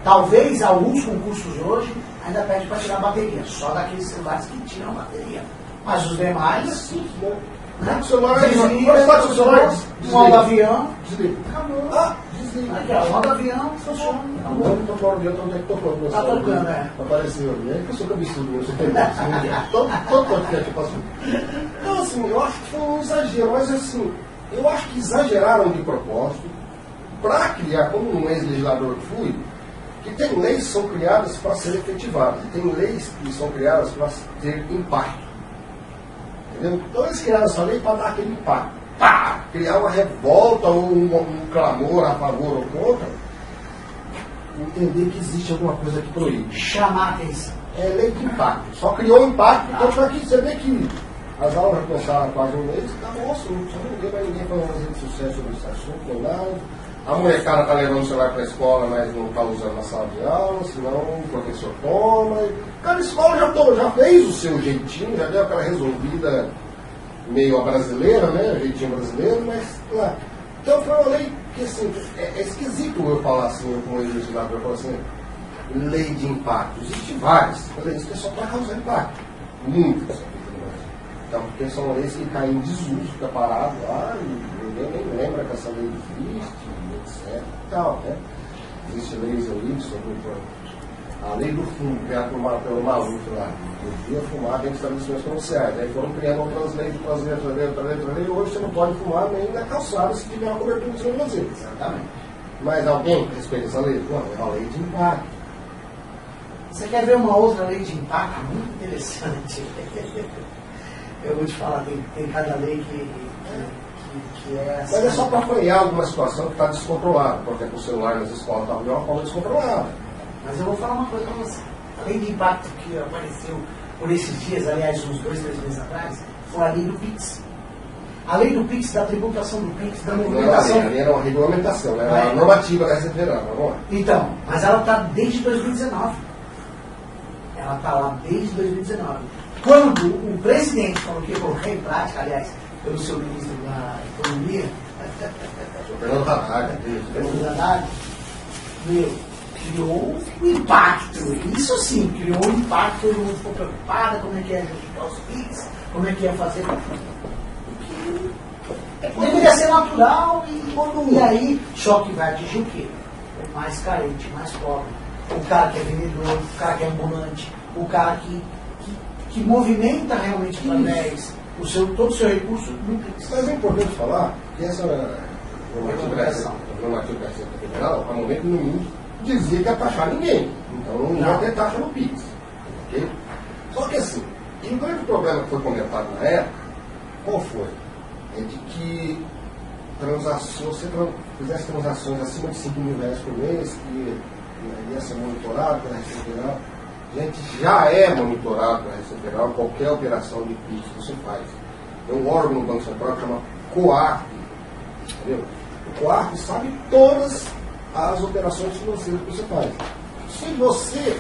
Speaker 2: Talvez alguns concursos hoje ainda pede para tirar a bateria, só daqueles celulares que tiram a bateria. Mas os demais,
Speaker 1: Sim, né?
Speaker 2: né?
Speaker 1: O celular
Speaker 2: Desliga,
Speaker 1: o celular.
Speaker 2: modo avião.
Speaker 1: Desliga.
Speaker 2: Acabou.
Speaker 1: Desliga.
Speaker 2: Aqui, ó, modo avião, funciona. Acabou.
Speaker 1: Não, tô falando de outro, onde é que tocou?
Speaker 2: Tá tocando,
Speaker 1: Apareceu ali. É que eu sou cabeçudo, eu sou feliz. Todo podcast eu faço. Então, assim, eu acho que foi um exagero, mas assim, eu acho que exageraram de propósito para criar, como um ex-legislador que fui, que tem leis que são criadas para serem efetivadas, e tem leis que são criadas para ter impacto. Entendeu? Então eles criaram essa lei para dar aquele impacto. Pá! Criar uma revolta ou um clamor a favor ou contra. entender que existe alguma coisa que proíbe.
Speaker 2: Chamar a atenção.
Speaker 1: É lei de impacto. Só criou um impacto, então para que você vê que as aulas já começaram há quase um mês, acabou o assunto. Você não vê mais ninguém falando as redes sociais sobre esse assunto, nem nada. A molecada está levando o celular para a escola, mas não está usando na sala de aula, senão o professor toma. Cada escola já fez o seu jeitinho, já deu aquela resolvida meio a brasileira, né? Jeitinho brasileiro, mas lá. Então foi uma lei que assim, é esquisito eu falar assim, como legislador, eu falo assim, lei de impacto. Existem várias leis que é só para causar impacto. Muitas. Então, porque são leis que caem em desuso, fica parado lá, e ninguém nem lembra que essa lei existe, etc. E tal, né? Existem leis ali sobre a lei do fumo, criada pelo Maluf lá, que podia fumar dentro de estabelecimentos comerciais. Aí foram criando outras leis, outra lei, hoje você não pode fumar nem na calçada se tiver uma cobertura de seu fazer.
Speaker 2: Exatamente.
Speaker 1: Mas alguém respeita essa lei? Não, é uma lei de impacto.
Speaker 2: Você quer ver uma outra lei de impacto muito interessante? Eu vou te falar, tem cada lei que é assim.
Speaker 1: Mas é só para apanhar alguma situação que está descontrolada, porque o celular nas escolas está de uma forma descontrolada.
Speaker 2: Mas eu vou falar uma coisa para você. A lei de impacto que apareceu por esses dias, aliás, uns 2, 3 meses atrás, foi a lei do PIX. A lei do PIX, da tributação do PIX, da movimentação.
Speaker 1: Não era uma regulamentação, era uma normativa da Receita Federal, vamos lá.
Speaker 2: Então, mas ela está desde 2019. Ela está lá desde 2019. Quando o presidente falou que ia colocar em prática, aliás, pelo seu ministro da Economia,
Speaker 1: Fernando Haddad,
Speaker 2: Fernando Haddad, criou um impacto. Isso sim, criou um impacto, todo mundo ficou preocupado, como é que ia justificar os PIX, como é que ia fazer. Deveria ser natural e aí, só que vai atingir o quê? O mais carente, o mais pobre. O cara que é vendedor, o cara que é ambulante, o cara que movimenta realmente através todo o seu recurso no PIX.
Speaker 1: Mas é importante falar que essa normativa da Receita Federal, há momento nenhum, dizia que ia taxar ninguém. Então não ia ter taxa no PIX. Okay? Só que assim, e o grande problema que foi comentado na época, qual foi? É de que você fizesse transações acima de 5 mil reais por mês, que ia ser monitorado pela Receita Federal. Gente, já é monitorado pela Receita Federal qualquer operação de PIX que você faz. Tem um órgão no Banco Central que chama COARP. Entendeu? O COARP sabe todas as operações financeiras que você faz. Se você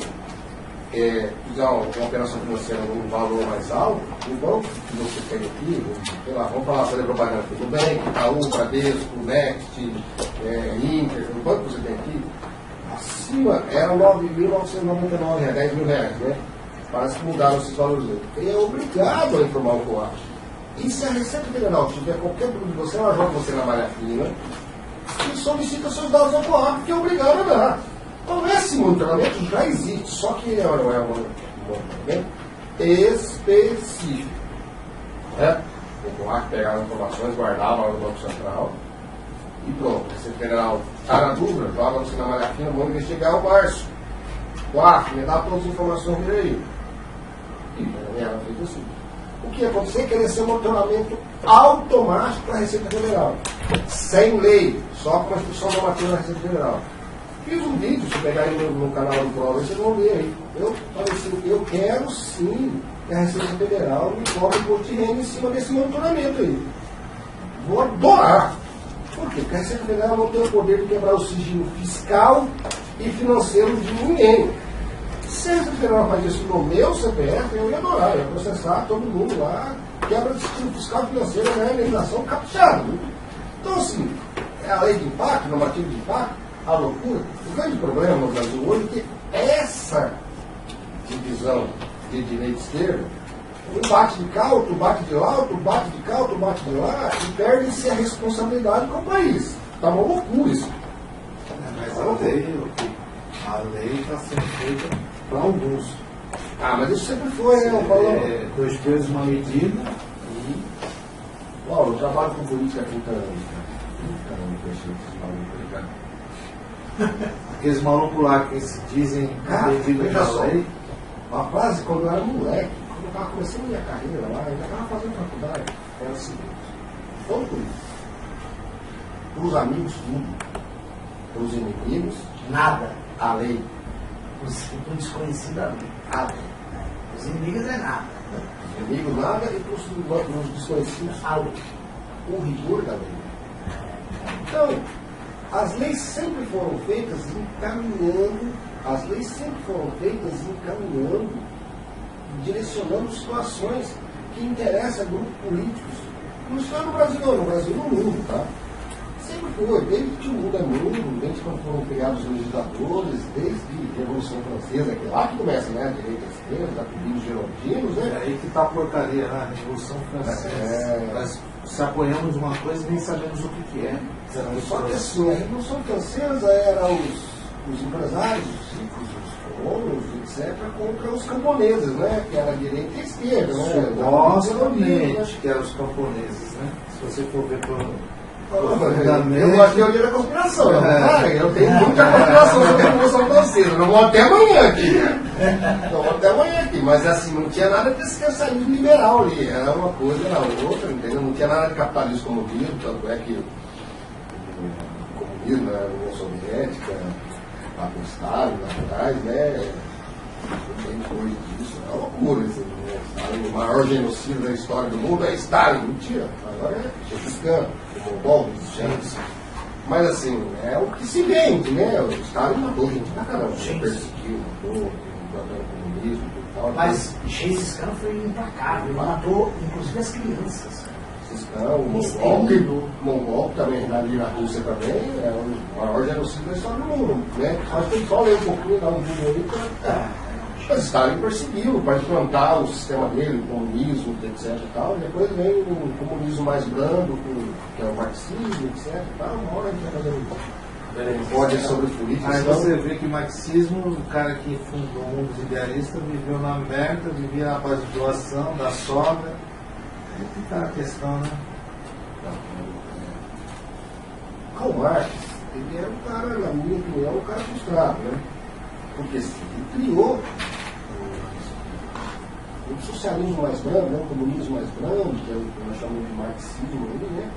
Speaker 1: fizer uma operação financeira num valor mais alto, o banco que você tem aqui, sei lá, vamos falar sobre propaganda aqui, do Banco, Itaú, Bradesco, Next, Inter, o banco que você tem aqui, acima era R$ 9.999, R$ 10 mil, né? Parece que mudaram esses valores. E é obrigado a informar o COARP. E se a Receita Federal tiver qualquer dúvida de você, ela joga você na malha fina e solicita seus dados ao COARP, que é obrigado a dar. Então esse monitoramento já existe, só que ele não é um monitoramento específico. Né? O COARP pegava as informações, guardava lá no Banco Central e pronto. A Receita Federal está na dúvida, joga você na malha fina, vamos investigar o março. COARP, me dá todas as informações dele aí. E ela fez assim. O que ia acontecer é que ia ser um monitoramento automático para a Receita Federal. Sem lei, só com a instrução normativa da Receita Federal. Fiz um vídeo, se pegar aí no canal do Prova, vocês vão ver aí. Eu falei assim, eu quero sim que a Receita Federal me cobre imposto de renda em cima desse monitoramento aí. Vou adorar. Por quê? Porque a Receita Federal não tem o poder de quebrar o sigilo fiscal e financeiro de ninguém. Se a Receita Federal faz isso no meu CPF, eu ia adorar, eu ia processar todo mundo lá, quebra o sigilo fiscal e financeiro, é uma legislação caprichada. Então, assim, é a lei de impacto, normativa de impacto, a loucura. O grande problema no Brasil hoje é que essa divisão de direita e esquerda, um bate de cá, outro bate de lá, outro bate de cá, outro bate de lá, e perde-se a responsabilidade com o país. Está uma loucura isso.
Speaker 3: Mas a lei está sendo feita para alguns.
Speaker 1: Ah, mas isso sempre foi, né? Eu falo,
Speaker 3: 2 pesos, uma medida.
Speaker 1: Paulo, eu trabalho com política há 30 anos, cara. 30 anos que eu achei esses malucos aí, cara.
Speaker 3: Aqueles malucos lá que se dizem devido
Speaker 1: veja
Speaker 3: à
Speaker 1: só,
Speaker 3: lei.
Speaker 1: uma frase quando eu era moleque, quando eu estava começando minha carreira lá, eu ainda estava fazendo faculdade, era o seguinte: todo político, para os amigos, tudo, para os inimigos,
Speaker 2: Nada.
Speaker 1: A lei.
Speaker 2: O desconhecido é a lei.
Speaker 1: A lei.
Speaker 2: Os inimigos é nada.
Speaker 1: Os inimigos nada e para os desconhecidos
Speaker 2: A lei.
Speaker 1: o rigor da lei. Então, as leis sempre foram feitas encaminhando, direcionando situações que interessam a grupos políticos. Não só no Brasil, não, no Brasil e no mundo, tá? Sempre foi, desde que o mundo é mundo, desde quando foram criados os legisladores, desde a Revolução Francesa, que é lá que começa, né? A direita e a esquerda, a clube dos girondinos, né?
Speaker 3: É aí que está a porcaria, né? A Revolução Francesa. Nós se apoiamos uma coisa e nem sabemos o que é.
Speaker 1: Só que assim, a Revolução Francesa era os empresários, os ricos, os colonos, etc., contra os camponeses, né? Que era a direita e a esquerda, né?
Speaker 3: Supostamente que eram os camponeses, né? Se você for ver por...
Speaker 1: Eu gosto de teoria da conspiração, eu tenho muita conspiração sobre a Revolução Francesa. Não vou até amanhã aqui, né? Não vou até amanhã aqui, mas assim, não tinha nada desse capitalismo liberal ali. Era uma coisa, era outra, entendeu? Não tinha nada de capitalismo comunismo, tanto é que o comunismo, a União Soviética, lá com o Stalin, lá atrás, né? Não tem coisa disso, é uma loucura isso, né? Stalin, o maior genocídio da história do mundo é Stalin, mentira. Agora é Chechistano, o Mongol, gente. Mas assim, é o que se vende, né? O Stalin matou gente pra caramba, perseguiu, matou, o comunismo e tal.
Speaker 2: Mas Gengis Khan foi implacável, ele matou inclusive as crianças.
Speaker 1: O Mongol, que também ali na Rússia também, é o maior genocídio da história do mundo, né? Acho que só ler um pouquinho, dar um vídeo aí pra... Mas Stalin perseguiu para implantar o sistema dele, o comunismo, etc. E tal. Depois vem o comunismo mais brando, que é o marxismo, etc. E tal. Uma hora a gente vai fazer um pódio sobre política.
Speaker 3: Aí você vê que o marxismo, o cara que fundou o mundo idealista, viveu na merda, vivia à base de doação, da sogra. Aí fica a questão, né?
Speaker 1: Karl Marx, ele era um cara, na minha opinião, um cara frustrado, né? Porque assim, ele criou o socialismo mais brando, né, o comunismo mais brando, que é o que nós chamamos de marxismo, né,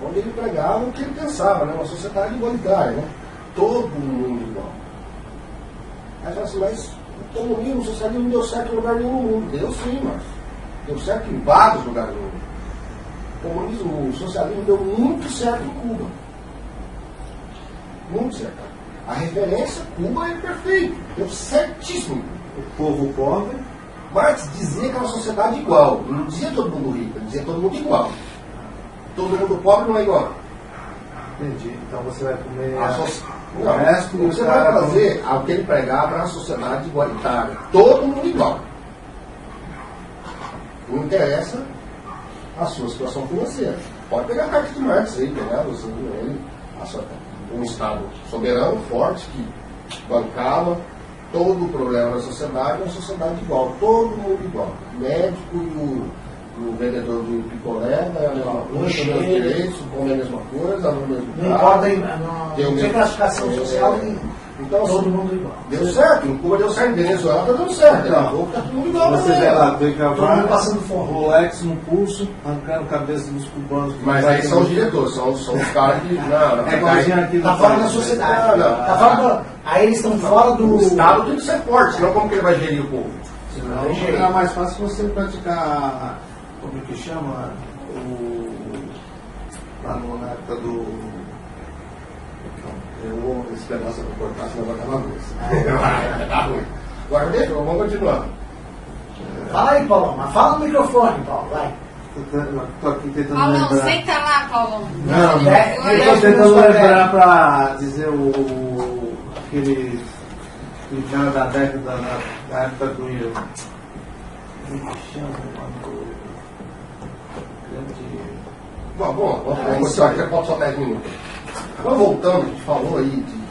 Speaker 1: onde ele pregava o que ele pensava, né, uma sociedade igualitária, né, todo mundo igual. Aí fala assim, mas o comunismo, o socialismo não deu certo em lugar nenhum no mundo. Deu sim, mas deu certo em vários lugares no mundo. O comunismo, o socialismo deu muito certo em Cuba. Muito certo. A referência, Cuba é perfeito, deu certíssimo.
Speaker 3: O povo pobre.
Speaker 1: Marx dizia que era uma sociedade igual. Ele não dizia todo mundo rico, ele dizia todo mundo igual. Todo mundo pobre não é igual.
Speaker 3: Entendi. Então você vai comer
Speaker 1: o resto. O que você vai fazer, o que ele pregava era uma sociedade igualitária. Todo mundo igual. Não interessa a sua situação financeira. Pode pegar a carta de Marx aí, pegar um Estado soberano, forte, que bancava todo o problema da sociedade, uma sociedade igual, todo mundo igual. O médico e o vendedor do picolé é a mesma coisa, tem os mesmos direitos, come a mesma coisa, no mesmo
Speaker 2: não importa, não tem classificação social,
Speaker 1: então,
Speaker 2: todo mundo igual.
Speaker 1: Deu certo, em Cuba deu certo, em Venezuela está dando certo,
Speaker 3: então,
Speaker 1: tá todo mundo igual.
Speaker 3: Você vê lá, do
Speaker 2: todo mundo passando fome.
Speaker 3: Rolex no pulso, arrancando a cabeça dos cubanos.
Speaker 1: Mas aí são os diretores, são os caras que.
Speaker 2: Tá fora da sociedade. Tá fora aí eles estão fora do.
Speaker 1: O Estado tem que ser forte, senão como que ele vai gerir o povo?
Speaker 3: Senão era mais fácil você praticar, como é que chama? Lá na época do.
Speaker 1: Esse pedaço eu vou cortar, senão vai dar uma luz. Tá ruim. Guardei, vamos continuar.
Speaker 2: Fala aí, Paulão, mas fala no microfone, Paulo, vai.
Speaker 3: Tô aqui tentando
Speaker 4: Paulão,
Speaker 3: lembrar.
Speaker 4: senta lá, Paulão.
Speaker 3: Não, eu tô tentando lembrar para dizer aquele cara da década, da época do Rio. Como que chama, mano?
Speaker 1: Bom, vamos continuar, que pode só 10 minutos. Agora voltando, a gente falou aí de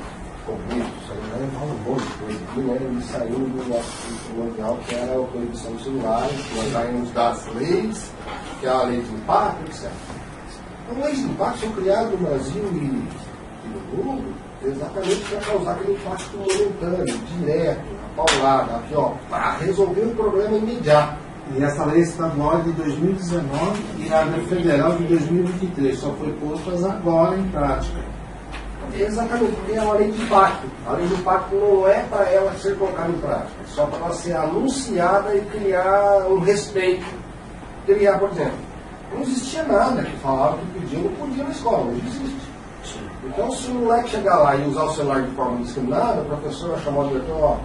Speaker 1: comunismo, isso aí, né? Fala um monte de coisa aqui, né? Ele saiu do nosso mundial, que era a proibição dos celulares, nós saímos das leis, que é a lei de impacto, etc. Então, leis de impacto são criadas no Brasil e no mundo exatamente para causar aquele impacto momentâneo, direto, paulada, aqui, ó, para resolver um problema imediato.
Speaker 3: E essa lei estadual é de 2019 e a lei federal de 2023 só foi postas agora em prática.
Speaker 1: Exatamente, porque é uma lei de impacto. A lei de impacto não é para ela ser colocada em prática, é só para ela ser anunciada e criar um respeito. Criar, por exemplo, não existia nada que falava que podia ou não podia na escola, hoje existe. Então, se o moleque chegar lá e usar o celular de forma indiscriminada, o professor vai chamar o diretor, ó,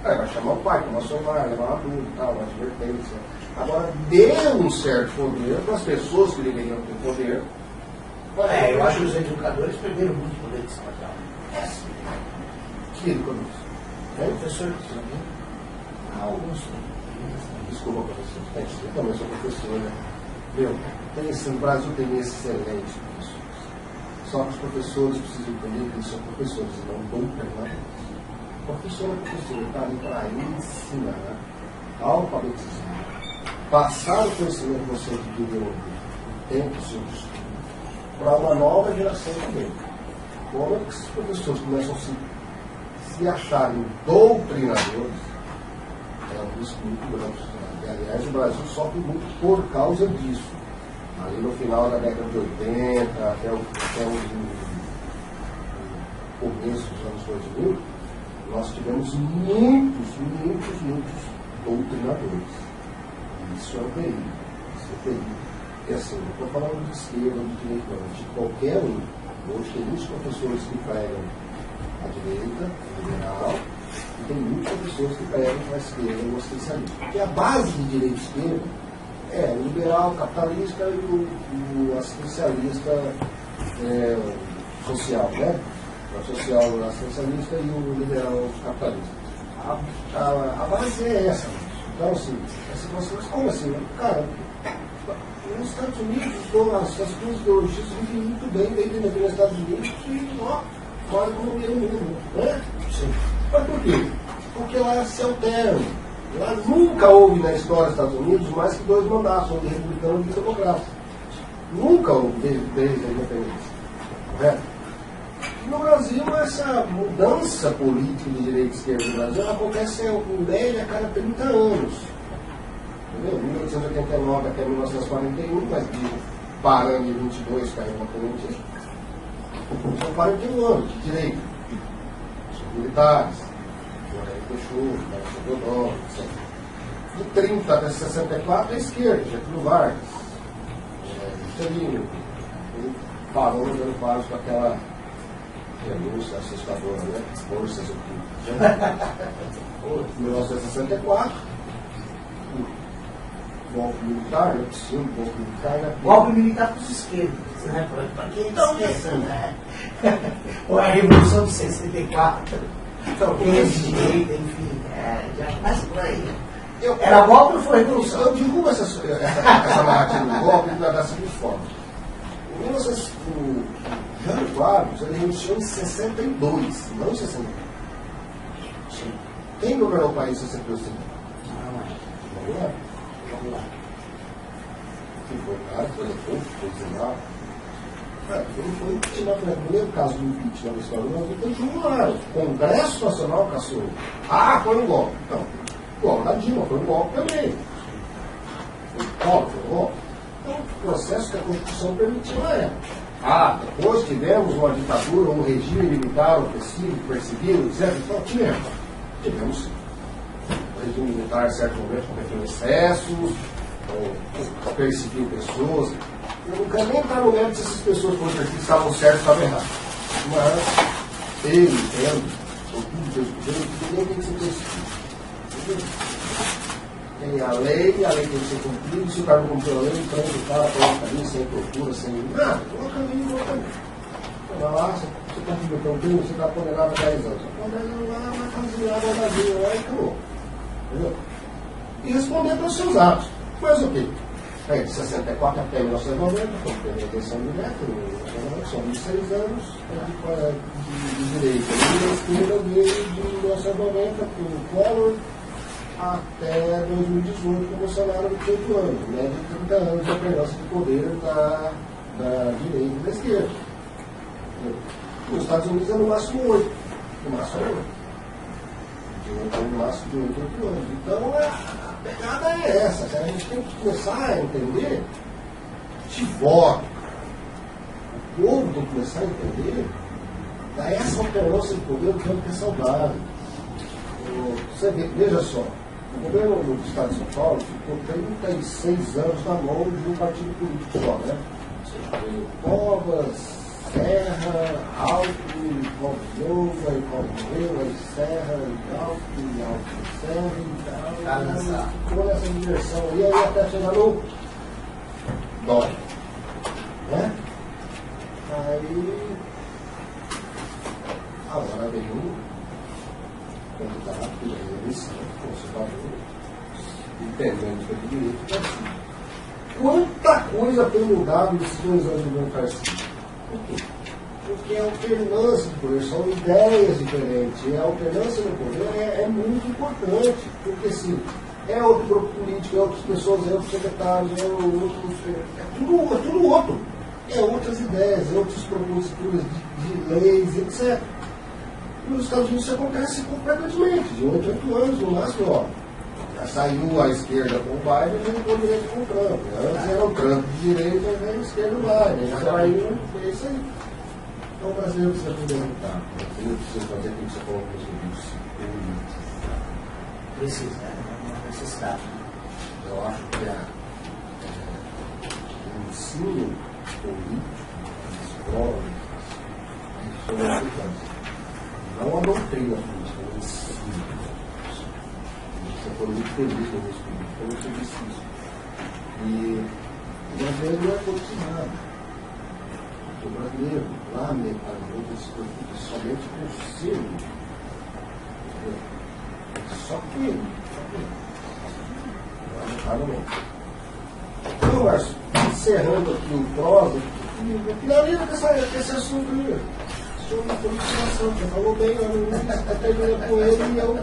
Speaker 1: vai chamar o pai, tomar o celular, levar uma dúvida, tal, uma advertência. Agora, dê um certo poder para as pessoas que deveriam ter poder.
Speaker 2: Eu acho que os educadores perderam muito poder de sala de aula.
Speaker 1: É sim. Que educadores?
Speaker 2: Professor, alguns.
Speaker 1: Desculpa, professor. Eu também sou professor, né? Meu, no Brasil tem excelentes professores. Só que os professores precisam entender que eles são professores, e não doutrinadores. Professor é professor, está ali para ensinar, alfabetizar, passar o conhecimento que você adquiriu no tempo seu de estudo para uma nova geração também. Como é que esses professores começam a se acharem doutrinadores, é um risco muito grande. E, aliás, o Brasil sofre muito por causa disso. Ali no final da década de 80, até o começo dos anos 2000, nós tivemos muitos doutrinadores. Isso é um perigo. Isso é terrível. E assim, não estou falando de esquerda ou de direita, não, de qualquer um. Hoje tem muitos professores que pregam a direita, a liberal, e tem muitos professores que pregam a esquerda, o assistencialista. Porque a base de direita e esquerda é o liberal, o capitalista e o assistencialista social, né? O social assistencialista e o liberal capitalista. A base é essa. Então, assim, essa situação, como assim? Cara, nos Estados Unidos, as duas ideologias vivem muito bem dentro dos Estados Unidos e fora do mundo, né? Sim. Mas por quê? Porque lá se alteram. Lá nunca houve na história dos Estados Unidos mais que 2 mandatos, um de republicano e um de democrata. Nunca houve desde a independência. Correto? No Brasil, essa mudança política de direita e esquerda no Brasil ela acontece em média a cada 30 anos. Entendeu? 1889 até 1941, mas de parando em 22 caiu uma corrente. São 41 anos de direita. São militares, Peixoto, Teodoro, etc. De 30 até 64 é a esquerda, Getúlio Vargas, Juscelino, parou no Jânio Quadros com aquela renúncia assustadora, né? Forças ocultas. Em 1964, o golpe militar, né? Sim, o golpe militar, né?
Speaker 2: Golpe militar para os esquerdos, né? Para quem está pensando, né? Ou a Revolução de 64, quem é de direita, enfim, já começa por aí. Era golpe ou foi revolução?
Speaker 1: Eu divulgo essa narrativa do golpe da seguinte forma. O Jânio Quadros, ele renunciou em 62, não em 61. Sim. Quem governou o país em 62? Vamos lá. Vamos lá. Quem foi o cara? Foi depois, foi 19. Ele foi impeachment, foi o primeiro caso do impeachment da história do Brasil, foi Dilma. O Congresso Nacional caçou. Foi um golpe. Então, o golpe da Dilma foi um golpe também. Foi um golpe. Então, o processo que a Constituição permitiu na época. Depois tivemos uma ditadura, um regime militar opressivo, perseguido, etc. Então, tivemos sim. O regime militar, em certo momento, cometeu excessos, perseguiu pessoas. Eu não quero nem entrar no mérito se essas pessoas foram perseguidas, estavam certas ou estavam erradas. Mas eu entendo, ou tudo Deus poder, que ninguém tem que ser perseguido. Tem a lei tem que ser cumprida, se o cara não cumpriu a lei, então o cara pelo caminho, sem tortura, sem nada, pelo caminho, pelo caminho. Vai lá, você está publicando tudo, você está condenado a 10 anos. Você está condenado lá, vai fazer água vazia lá e acabou. Entendeu? E responder pelos seus atos. Mas o quê? De 64 até 1990, foi a eleição direta, são 26 anos de direita. E a esquerda veio de 1990 com o Collor até 2018 com o Bolsonaro de 8 anos, média de 30 anos de alternância de poder da direita e da esquerda. Nos Estados Unidos é no máximo 8. No máximo 8. No máximo de 8 anos. Então a pegada é essa, cara. A gente tem que começar a entender de voto. povo tem que começar a entender dar essa alternância de poder que é o que é saudável. Você veja só, o governo do Estado de São Paulo ficou 36 anos na mão de um partido político só, né? Covas, Serra, Alckmin, Covas Nova, e Covas Nova, e Serra, e Alckmin, e Alckmin, Serra, e tal. Ficou nessa direção aí até chegar no dói. Né? Aí, agora veio o candidato que é eleição, conservador, independente do direito, assim. Quanta coisa tem mudado nesses 2 anos de democracia? Por quê? Porque a alternância de poder, são ideias diferentes. E a alternância do poder é muito importante, porque assim, é outro grupo político, é outras pessoas, é outros secretários, é tudo outro. É outras ideias, é outras proposituras de leis, etc. Nos Estados Unidos isso acontece completamente, de 8 a 8 anos, no máximo, ó. Saiu a esquerda com o Biden e ficou direito com o Trump. Antes era o Trump de direita e a esquerda do Biden. Já saiu, é isso aí. Então o brasileiro precisa fundamentar. O brasileiro precisa fazer aquilo que você falou com os limites.
Speaker 2: Precisa, é uma necessidade.
Speaker 1: Eu acho que o ensino político, as escolas, isso é importante. Não a doutrina política, o ensino. Você foi muito feliz com isso, foi muito difícil. E o brasileiro não é politizado. O brasileiro, lamentavelmente, se preocupa somente com o seu. Só que. Lamentavelmente. Então, Márcio, encerrando aqui o prosa, finaliza com esse assunto aí. Sobre a politização, você falou bem lá no início, está terminando com ele e eu.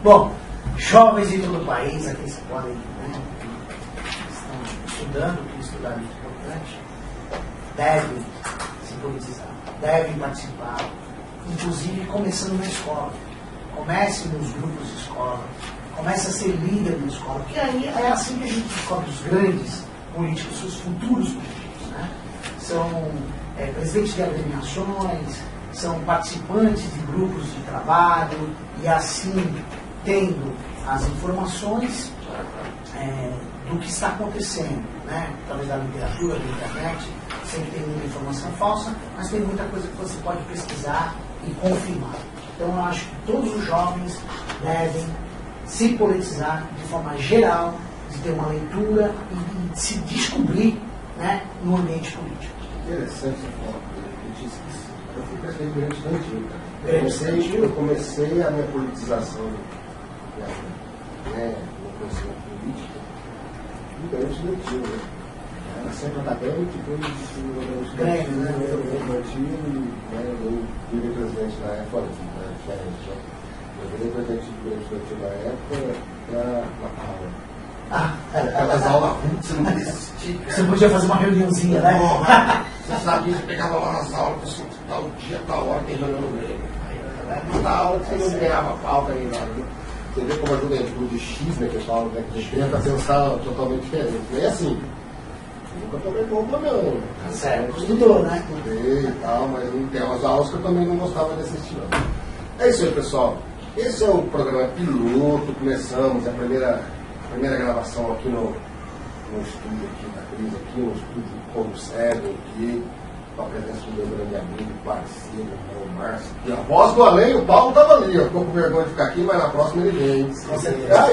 Speaker 2: Bom, jovens de todo o país, aqui que podem, né, estão estudando, que estudar é muito importante, devem se politizar, devem participar, inclusive começando na escola. Comece nos grupos de escola, comece a ser líder na escola, porque aí é assim que a gente descobre os grandes políticos, os futuros políticos, né? São presidentes de agremiações, são participantes de grupos de trabalho, e assim, tendo as informações do que está acontecendo, né? Talvez da literatura, da internet, sempre tem muita informação falsa, mas tem muita coisa que você pode pesquisar e confirmar. Então eu acho que todos os jovens devem se politizar de forma geral, de ter uma leitura e de se descobrir, né, no ambiente político.
Speaker 1: Interessante essa forma. Eu fui presidente do Grande Estudantil. Eu comecei a minha politização, no conhecimento político, no Grande Estudantil, né? Era sempre acadêmico, depois do Grande Estudantil, eu virei presidente na época, eu virei presidente do Grande Estudantil na época para aula. Aquelas aulas você não desistia.
Speaker 2: Você podia fazer uma reuniãozinha, né?
Speaker 1: Você sabia, você pegava lá nas aulas, você tal dia, tal hora, terminando o Grêmio. Aí, na aula que você não ganhava pauta aí lá. Você vê como a juventude X, né, que eu falo, né, que a gente tenta pensar totalmente diferente. Não é assim. Eu nunca tomei bomba, não.
Speaker 2: Sério, estudou, né?
Speaker 1: Estudei e tal, mas não tem umas aulas que eu também não gostava desse estilo. É isso aí, pessoal. Esse é o programa piloto. Começamos a primeira gravação aqui no estúdio aqui da Cris, aqui no estúdio como cego, aqui, com a presença do meu grande amigo, parceiro, o Márcio. E a voz do além, o Paulo estava ali, ó, ficou com vergonha de ficar aqui, mas na próxima ele vem.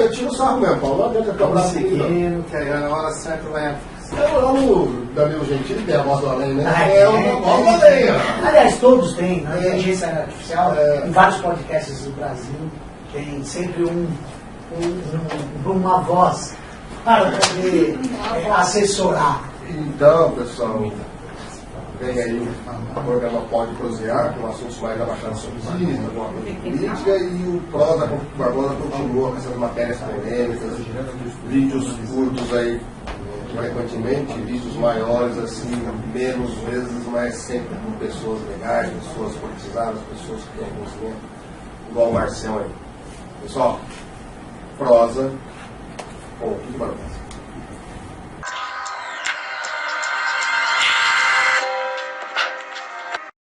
Speaker 1: Eu tiro o sarro mesmo, Paulo, lá dentro da
Speaker 3: Conseguindo, que aí na hora certa vai.
Speaker 1: É lá no Danilo Gentili, tem a voz do além, né? É o voz do além, ó.
Speaker 2: Aliás, todos têm, na inteligência artificial, em vários podcasts do Brasil, tem sempre uma voz para poder assessorar.
Speaker 1: Então, pessoal, vem aí o programa Pode Prosear, com assuntos mais abaixados sobre política, alguma coisa de política, e o Prosa com o Barbosa continua com essas matérias polêmicas, vídeos curtos aí, frequentemente, vídeos maiores, assim, menos vezes, mas sempre com pessoas legais, pessoas politizadas, pessoas que têm conhecimento, igual o Marcelo aí. Pessoal, Prosa com o Barbosa.